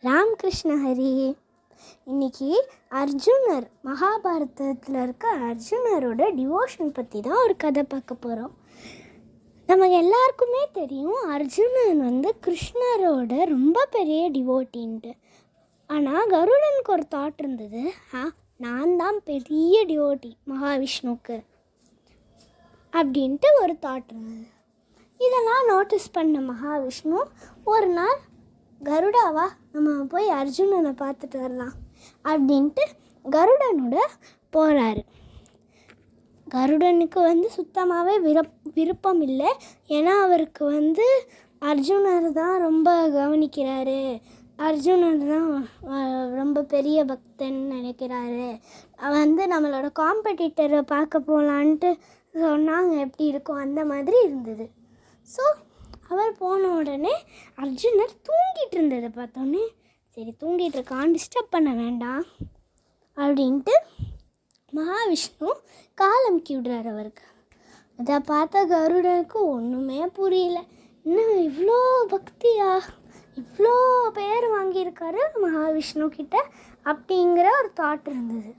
ராமகிருஷ்ண ஹரி. இன்றைக்கி அர்ஜுனர், மகாபாரதத்தில் இருக்க அர்ஜுனரோட டிவோஷன் பற்றி தான் ஒரு கதை பார்க்க போகிறோம். நமக்கு எல்லாருக்குமே தெரியும் அர்ஜுனன் கிருஷ்ணரோட ரொம்ப பெரிய டிவோட்டின்ட்டு. ஆனால் கருடனுக்கு ஒரு தாட் இருந்தது, நான் தான் பெரிய டிவோட்டி மகாவிஷ்ணுவுக்கு அப்படின்ட்டு ஒரு தாட் இருந்தது. இதெல்லாம் நோட்டீஸ் பண்ண மகாவிஷ்ணு ஒரு நாள், கருடாவா நம்ம போய் அர்ஜுனனை பார்த்துட்டு வரலாம் அப்படின்ட்டு கருடனோட போகிறாரு. கருடனுக்கு சுத்தமாகவே விருப்பம் இல்லை. ஏன்னா அவருக்கு அர்ஜுனர் தான் ரொம்ப கவனிக்கிறாரு, அர்ஜுனர் தான் ரொம்ப பெரிய பக்தன் நினைக்கிறாரு. நம்மளோட காம்படிட்டரை பார்க்க போகலான்ட்டு சொன்னாங்க, எப்படி இருக்கும் அந்த மாதிரி இருந்தது. ஸோ அவர் போன உடனே அர்ஜுனர் தூங்கிட்டு இருந்ததை பார்த்தோன்னே, சரி தூங்கிட்டு இருக்கான், டிஸ்டர்ப் பண்ண வேண்டாம் அப்படின்ட்டு மகாவிஷ்ணு காலமுக்கி விடுறார் அவருக்கு. அதை பார்த்த கருடனுக்கு ஒன்றுமே புரியல. இன்னும் இவ்வளோ பக்தியா, இவ்வளோ பேர் வாங்கியிருக்காரு மகாவிஷ்ணு கிட்ட அப்படிங்கிற ஒரு தாட் இருந்தது.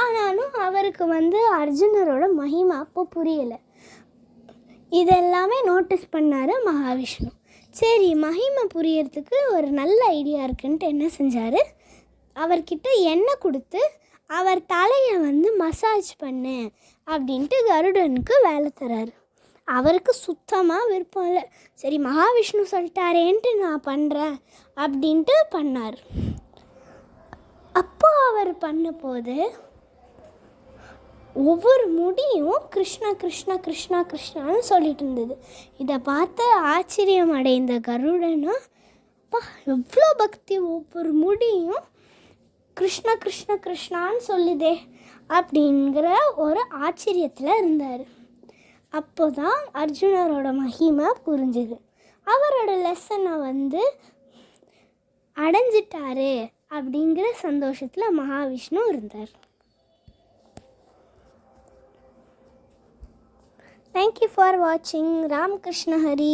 ஆனாலும் அவருக்கு அர்ஜுனரோட மகிமா அப்போ புரியலை. இதெல்லாமே நோட்டீஸ் பண்ணார் மகாவிஷ்ணு. சரி, மகிமை புரியறதுக்கு ஒரு நல்ல ஐடியா இருக்குன்ட்டு என்ன செஞ்சார், அவர்கிட்ட எண்ணெய் கொடுத்து அவர் தலையை மசாஜ் பண்ணு அப்படின்ட்டு கருடனுக்கு வேலை தராரு. அவருக்கு சுத்தமாக விருப்பம் இல்லை. சரி மகாவிஷ்ணு சொல்லிட்டாரேன்ட்டு நான் பண்ணுறேன் அப்படின்ட்டு பண்ணார். அப்போ அவர் பண்ண போது ஒவ்வொரு முடியும் கிருஷ்ணா கிருஷ்ணா கிருஷ்ணா கிருஷ்ணான்னு சொல்லிட்டு இருந்தது. இதை பார்த்து ஆச்சரியம் அடைந்த கருடனா, அப்பா எவ்வளோ பக்தி, ஒவ்வொரு முடியும் கிருஷ்ணா கிருஷ்ணா கிருஷ்ணான்னு சொல்லுதே அப்படிங்கிற ஒரு ஆச்சரியத்தில் இருந்தார். அப்போ தான் அர்ஜுனரோட மகிமை புரிஞ்சுது. அவரோட லெசனை அடைஞ்சிட்டாரு அப்படிங்கிற சந்தோஷத்தில் மகாவிஷ்ணு இருந்தார். Thank you for watching. Ram Krishna Hari.